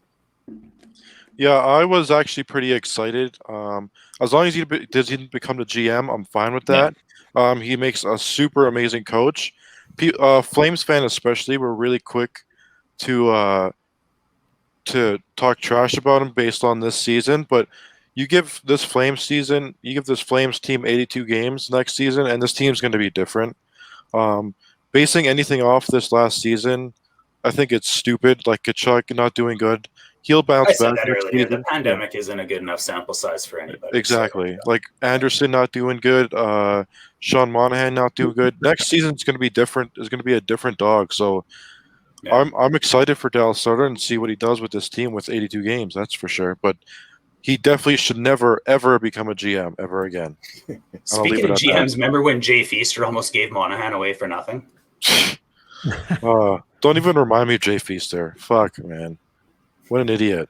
Yeah, I was actually pretty excited. As long as he doesn't become the GM, I'm fine with that. Yeah. He makes a super amazing coach. Flames fan especially were really quick to talk trash about him based on this season, but you give this Flames team 82 games next season, and this team's going to be different. Basing anything off this last season, I think it's stupid. Like Tkachuk not doing good. He'll bounce back next season. The pandemic isn't a good enough sample size for anybody. Exactly. So. Like Anderson not doing good, Sean Monahan not doing good. Next season's going to be different. It's going to be a different dog. So yeah. I'm excited for Dallas Sutter and see what he does with this team with 82 games. That's for sure. But he definitely should never ever become a GM ever again. Speaking of GMs, remember when Jay Feaster almost gave Monahan away for nothing? Don't even remind me of Jay Feaster. Fuck, man. What an idiot.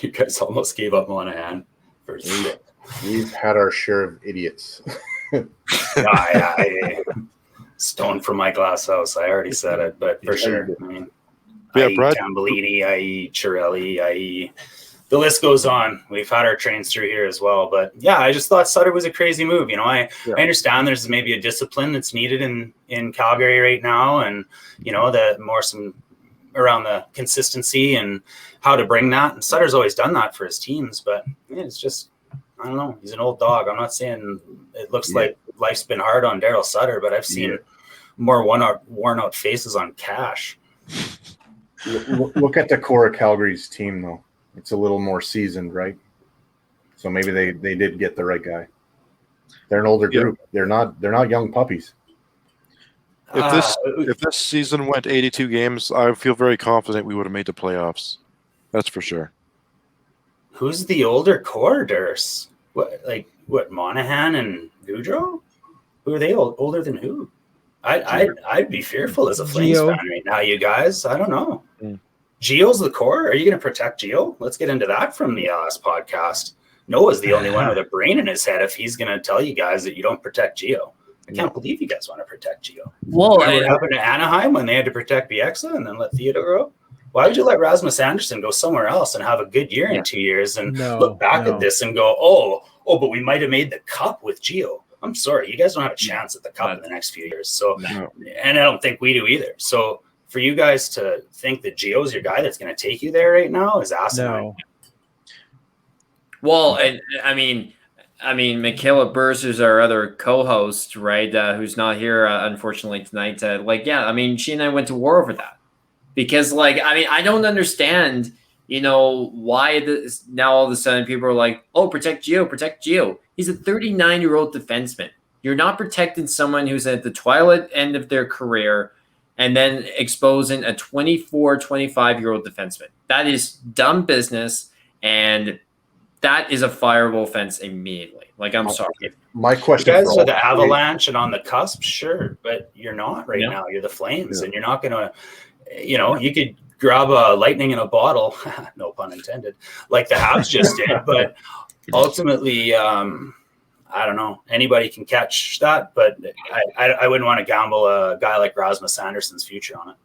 You guys almost gave up Monahan for stick. We've had our share of idiots. Stone from my glass house. I already said it, but for sure. I mean, Brad Tambellini, i.e. Chiarelli, i.e. the list goes on. We've had our trains through here as well. But yeah, I just thought Sutter was a crazy move. I understand there's maybe a discipline that's needed in Calgary right now, and some around the consistency and how to bring that. And Sutter's always done that for his teams, but it's just, I don't know. He's an old dog. I'm not saying it looks like life's been hard on Daryl Sutter, but I've seen more worn out faces on Cash. Look at the core of Calgary's team, though. It's a little more seasoned, right? So maybe they did get the right guy. They're an older group. They're not young puppies. If this season went 82 games, I feel very confident we would have made the playoffs. That's for sure. Who's the older core, Durs? What, Monahan and Goudreau? Who are they older than who? I'd be fearful as a Flames fan right now, you guys. I don't know. Gio's the core. Are you going to protect Gio? Let's get into that from the last podcast. Noah's the only one with a brain in his head if he's going to tell you guys that you don't protect Gio. I can't believe you guys want to protect Gio. Well, what happened to Anaheim when they had to protect Bieksa and then let Theodore go? Why would you let Rasmus Anderson go somewhere else and have a good year in 2 years and look back at this and go, oh, but we might have made the cup with Gio. I'm sorry, you guys don't have a chance at the cup in the next few years. So, and I don't think we do either. So, for you guys to think that Gio's your guy that's going to take you there right now is asinine. No. Well, I mean, Michaela Burrs is our other co-host, right? Who's not here, unfortunately, tonight. She and I went to war over that because, I don't understand, why now all of a sudden people are like, oh, protect Gio. He's a 39-year-old defenseman. You're not protecting someone who's at the twilight end of their career and then exposing a 24, 25-year-old defenseman. That is dumb business, and that is a fireable offense immediately. I'm sorry. My question: you guys are the Avalanche and on the cusp, sure, but you're not right now. You're the Flames, and you're not going to. You could grab a lightning in a bottle, no pun intended, like the Habs just did. But ultimately, I don't know. Anybody can catch that, but I wouldn't want to gamble a guy like Rasmus Anderson's future on it.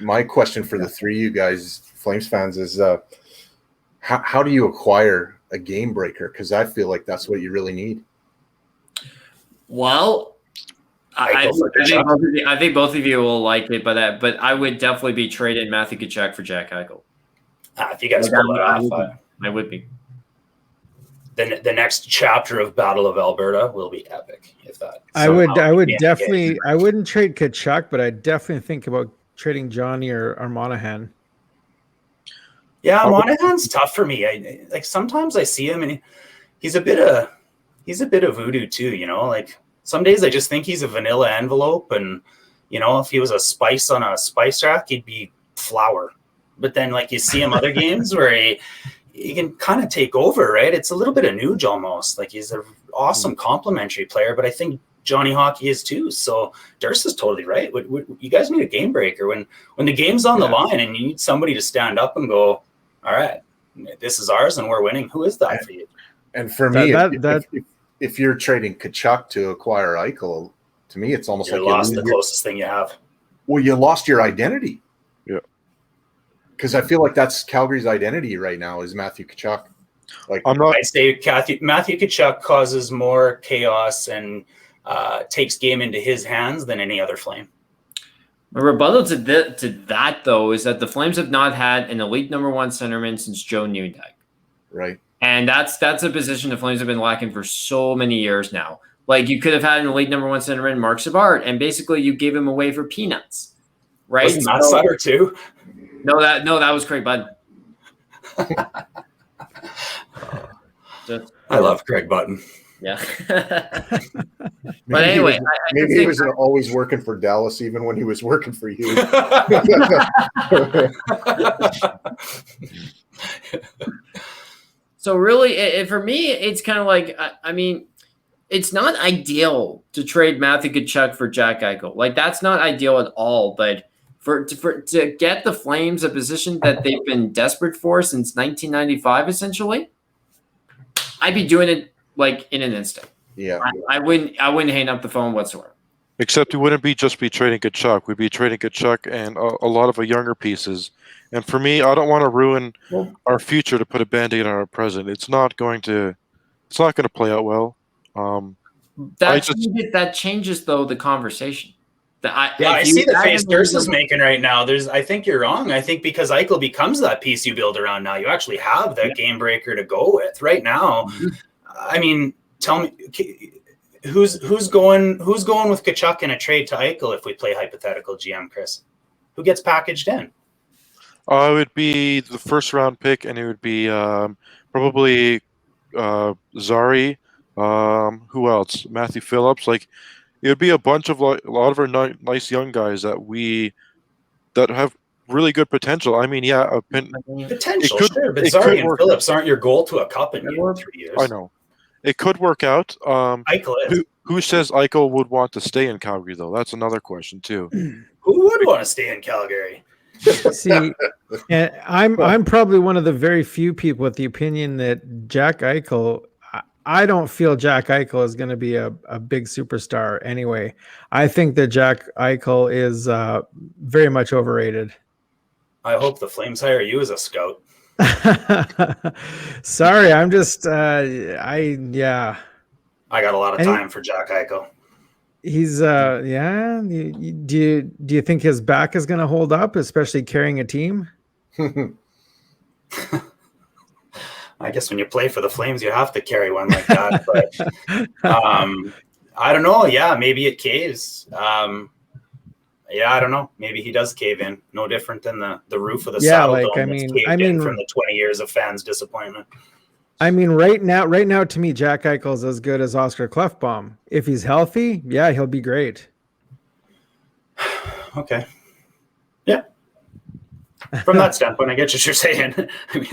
My question for the three of you guys, Flames fans, is how do you acquire a game breaker? Because I feel like that's what you really need. Well, I think both of you will like it, but I would definitely be trading Matthew Tkachuk for Jack Eichel. If you guys pull it off, I would be. The next chapter of Battle of Alberta will be epic. If that, I would definitely. I wouldn't trade Tkachuk, but I'd definitely think about trading Johnny or Monahan. Yeah, Monahan's tough for me. Sometimes I see him and he's a bit of voodoo too. Some days I just think he's a vanilla envelope, and if he was a spice on a spice rack, he'd be flour. But then you see him other games where he can kind of take over, right? It's a little bit of Nuge almost. He's an awesome complimentary player, but I think Johnny Hockey is too. So Durst is totally right. You guys need a game breaker when the game's on the line and you need somebody to stand up and go, all right, this is ours and we're winning. Who is that for you? And for me, if you're trading Tkachuk to acquire Eichel, to me, it's almost you lost the closest thing you have. Well, you lost your identity. Yeah. Because I feel like that's Calgary's identity right now is Matthew Tkachuk. I'd say Matthew Tkachuk causes more chaos and takes game into his hands than any other Flame. My rebuttal to that, though, is that the Flames have not had an elite number one centerman since Joe Nieuwendyk. Right. And that's a position the Flames have been lacking for so many years now. You could have had an elite number one centerman, Mark Savard, and basically you gave him away for peanuts. Right? Wasn't that Sutter too? No, that was Craig Button. I love Craig Button. Yeah. But anyway, maybe he was always working for Dallas, even when he was working for you. So really, for me, it's kind of it's not ideal to trade Matthew Tkachuk for Jack Eichel. That's not ideal at all. But to get the Flames a position that they've been desperate for since 1995, essentially, I'd be doing it in an instant. Yeah, I wouldn't hang up the phone whatsoever. Except we wouldn't be trading Tkachuk. We'd be trading Tkachuk and a lot of younger pieces. And for me, I don't want to ruin our future to put a Band-Aid on our present. It's not going to play out well. That changes though the conversation. I see the face Durst is making right now. I think you're wrong. I think because Eichel becomes that piece you build around now, you actually have that game breaker to go with right now. Mm-hmm. Tell me who's going with Tkachuk in a trade to Eichel if we play hypothetical GM, Chris? Who gets packaged in? It would be the first round pick, and it would be probably Zari. Who else? Matthew Phillips. it would be a bunch of a lot of our nice young guys that have really good potential. I mean, yeah, Potential, could- sure, but it Zari could and work Phillips aren't your goal to a cup in 3 years. I know it could work out. Eichel is. Who says Eichel would want to stay in Calgary though? That's another question too. Who would want to stay in Calgary? See, and I'm probably one of the very few people with the opinion that Jack Eichel. I don't feel Jack Eichel is going to be a big superstar anyway. I think that Jack Eichel is very much overrated. I hope the Flames hire you as a scout. Sorry, I'm just I got a lot of time for Jack Eichel. He's yeah. Do you think his back is going to hold up, especially carrying a team? I guess when you play for the Flames, you have to carry one like that. But I don't know. Yeah, maybe it caves. Yeah, I don't know. Maybe he does cave in. No different than the roof of the Saddle Dome that's caved in from the 20 years of fans' disappointment. I mean, right now, to me, Jack Eichel is as good as Oscar Klefbom. If he's healthy, yeah, he'll be great. Okay. Yeah. From that standpoint, I get what you're saying. I mean,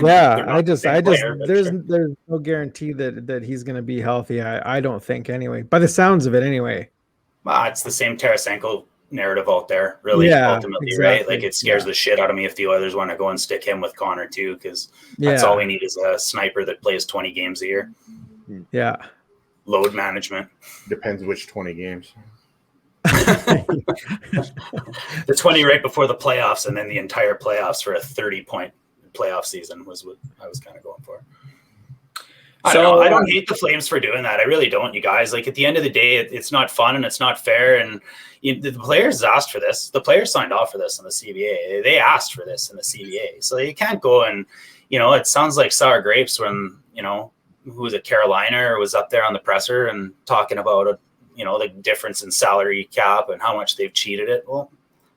there's no guarantee that he's going to be healthy. I don't think anyway. By the sounds of it, anyway. It's the same Tarasenko narrative out there, really. Ultimately, exactly. Right? Like it scares the shit out of me if the Oilers want to go and stick him with Connor too, because that's all we need is a sniper that plays 20 games a year. Yeah. Load management. Depends which 20 games. The 20 right before the playoffs, and then the entire playoffs for a 30-point playoff season was what I was kind of going for. I don't hate the Flames for doing that. I really don't, you guys. Like at the end of the day, it's not fun and it's not fair. And the players asked for this. The players signed off for this in the CBA. They asked for this in the CBA. So you can't go and, it sounds like sour grapes when, who was it, Carolina was up there on the presser and talking about, the difference in salary cap and how much they've cheated it. Well,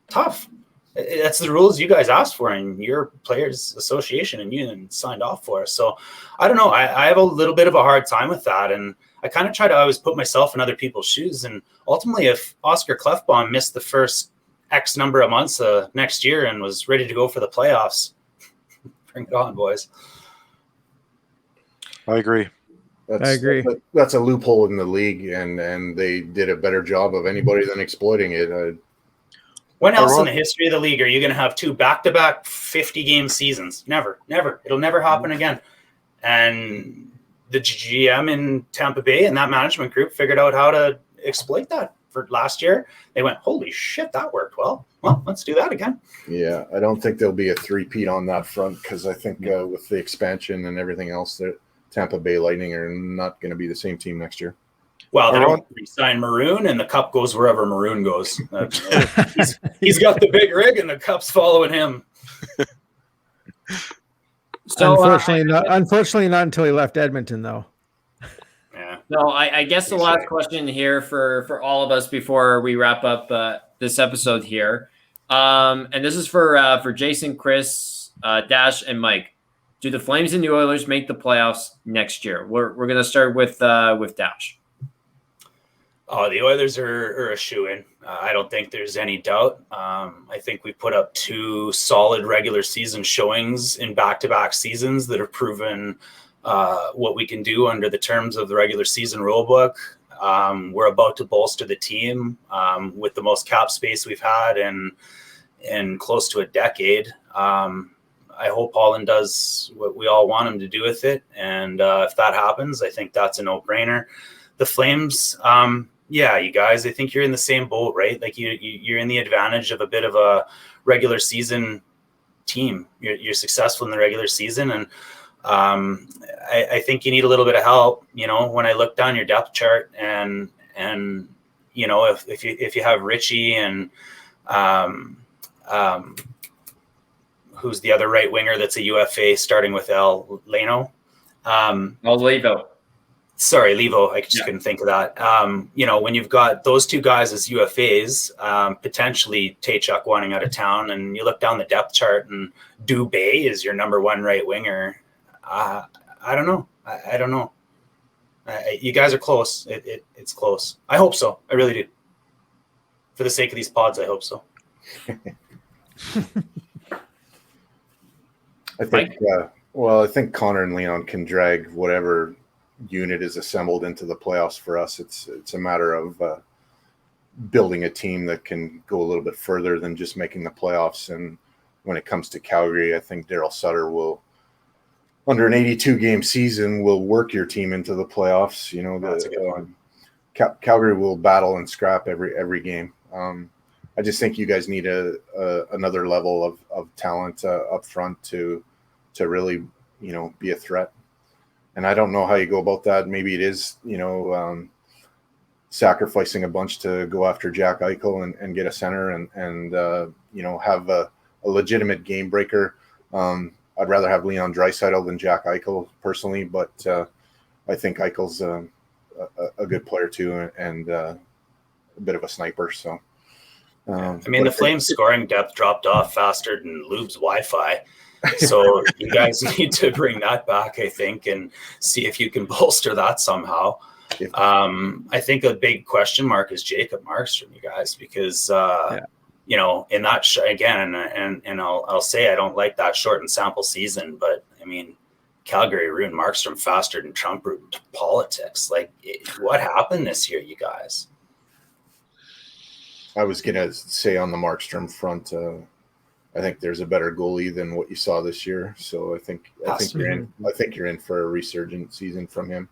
tough. That's the rules you guys asked for in your players association and union signed off for. So I don't know. I have a little bit of a hard time with that. And I kind of try to always put myself in other people's shoes. And ultimately, if Oscar Klefbom missed the first X number of months next year and was ready to go for the playoffs, bring it on, boys. I agree. I agree. That's a loophole in the league, and they did a better job of anybody than exploiting it. When else in the history of the league are you going to have two back-to-back 50-game seasons? Never. It'll never happen again. And the GM in Tampa Bay and that management group figured out how to exploit that for last year. They went, holy shit, that worked well. Well, let's do that again. Yeah, I don't think there'll be a three-peat on that front because I think with the expansion and everything else, that Tampa Bay Lightning are not going to be the same team next year. Well, they don't re-sign Maroon, and the cup goes wherever Maroon goes. He's got the big rig, and the cup's following him. So, unfortunately, not until he left Edmonton, though. Yeah. No, I guess the last question here for all of us before we wrap up this episode here, and this is for Jason, Chris, Dash, and Mike. Do the Flames and the Oilers make the playoffs next year? We're going to start with Dash. Oh, the Oilers are a shoo-in. I don't think there's any doubt. I think we put up 2 solid regular season showings in back-to-back seasons that have proven what we can do under the terms of the regular season rulebook. We're about to bolster the team with the most cap space we've had in close to a decade. I hope Holland does what we all want him to do with it. And if that happens, I think that's a no-brainer. The Flames, yeah, you guys, I think you're in the same boat, right? Like you're in the advantage of a bit of a regular season team. You're successful in the regular season. And I think you need a little bit of help, when I look down your depth chart and if you have Richie and who's the other right winger that's a UFA starting with L, Leno? Levo. Sorry, Levo. I just couldn't think of that. When you've got those 2 guys as UFAs, potentially Taychuk wanting out of town, and you look down the depth chart and Dubé is your number 1 right winger. I don't know. I don't know. You guys are close. It's close. I hope so. I really do. For the sake of these pods, I hope so. I think, I think Connor and Leon can drag whatever unit is assembled into the playoffs for us. It's a matter of building a team that can go a little bit further than just making the playoffs. And when it comes to Calgary, I think Daryl Sutter will, under an 82-game season, will work your team into the playoffs. You know, That's a good one. Calgary will battle and scrap every game. I just think you guys need another level of talent up front to really, you know, be a threat. And I don't know how you go about that. Maybe it is, you know, sacrificing a bunch to go after Jack Eichel and get a center and you know, have a legitimate game breaker. I'd rather have Leon Draisaitl than Jack Eichel personally, but I think Eichel's a good player too and a bit of a sniper. So. I mean, the Flames scoring depth dropped off faster than Lube's Wi-Fi. So you guys need to bring that back, I think, and see if you can bolster that somehow. I think a big question mark is Jacob Markstrom, you guys, because, you know, in that again, and I'll say I don't like that shortened sample season, but I mean, Calgary ruined Markstrom faster than Trump ruined politics. Like, what happened this year, you guys? I was going to say on the Markstrom front, I think there's a better goalie than what you saw this year. So I think you're in for a resurgent season from him.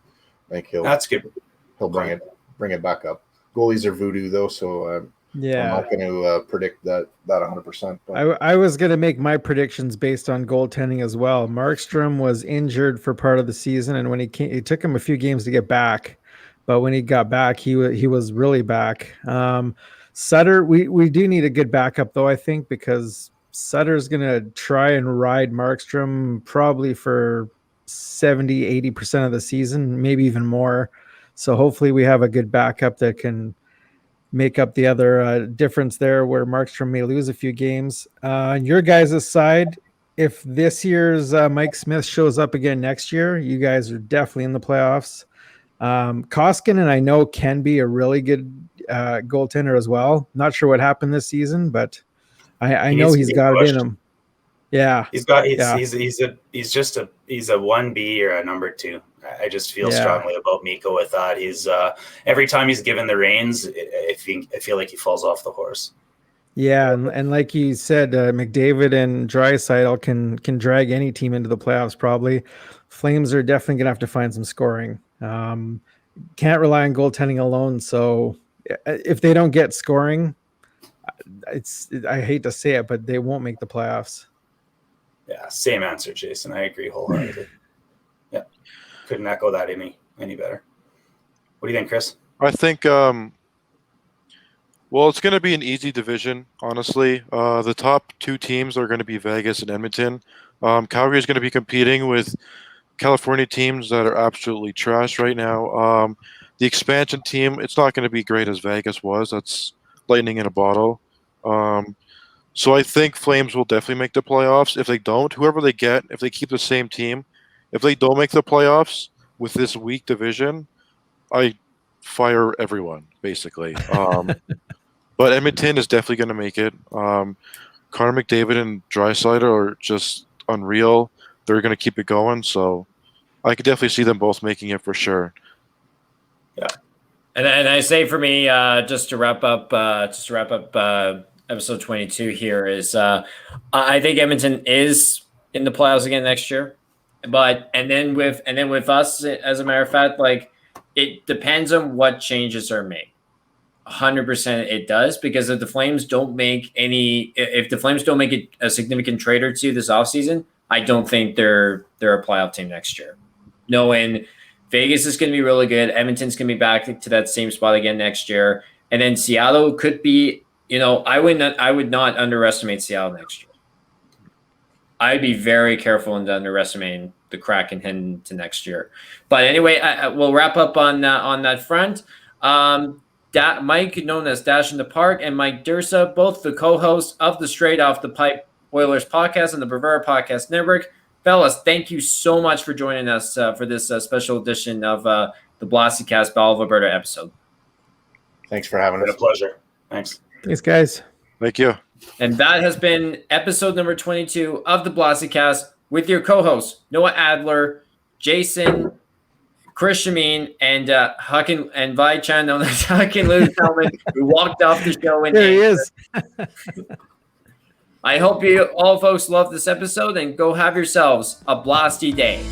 I think that's good. He'll bring it back up. Goalies are voodoo though, so I'm not going to predict that 100%. I was going to make my predictions based on goaltending as well. Markstrom was injured for part of the season, and when he came, it took him a few games to get back. But when he got back, he was really back. Sutter, we do need a good backup though, I think, because Sutter's going to try and ride Markstrom probably for 70-80% of the season, maybe even more. So hopefully we have a good backup that can make up the other difference there where Markstrom may lose a few games. On your guys' side, if this year's Mike Smith shows up again next year, you guys are definitely in the playoffs. Koskinen, I know, can be a really good goaltender as well. Not sure what happened this season, but I know he's got it in him. Yeah, he's a 1B or a number 2. I just feel strongly about Mikko with that. He's every time he's given the reins, I feel like he falls off the horse. Yeah, and like you said, McDavid and Draisaitl can drag any team into the playoffs. Probably, Flames are definitely gonna have to find some scoring. Can't rely on goaltending alone. So if they don't get scoring, I hate to say it, but they won't make the playoffs. Yeah, same answer, Jason. I agree wholeheartedly. Yeah, couldn't echo that any better. What do you think, Chris? I think, well, it's going to be an easy division, honestly. The top 2 teams are going to be Vegas and Edmonton. Calgary is going to be competing with California teams that are absolutely trash right now. The expansion team, it's not going to be great as Vegas was. That's lightning in a bottle. So I think Flames will definitely make the playoffs. If they don't, whoever they get, if they keep the same team, if they don't make the playoffs with this weak division, I fire everyone, basically. But Edmonton is definitely going to make it. Connor McDavid and Draisaitl are just unreal. They're going to keep it going. So I could definitely see them both making it for sure. Yeah. And I say for me, just to wrap up episode 22 here is I think Edmonton is in the playoffs again next year, and then with us, as a matter of fact, like, it depends on what changes are made. 100% it does, because if the Flames don't make a significant trade or two this offseason, I don't think they're a playoff team next year. Knowing Vegas is going to be really good, Edmonton's going to be back to that same spot again next year, and then Seattle could be. You know, I would not underestimate Seattle next year. I'd be very careful in underestimating the Kraken heading to next year. But anyway, we'll wrap up on that front. Mike, known as Dash in the Park, and Mike Dursa, both the co-hosts of the Straight Off the Pipe Oilers podcast and the Bravura Podcast Network. Fellas, thank you so much for joining us for this special edition of the Blasty Cast Battle of Alberta episode. Thanks for having us. It's been a pleasure. Thanks. Thanks, guys. Thank you. And that has been episode number 22 of the Blasicast with your co-hosts, Noah Adler, Jason, Chris Shamin, and Huckin and Vi Chan, known as Huckin Lou Hellman, who walked off the show in There he anger. is. I hope you all folks love this episode and go have yourselves a blasty day.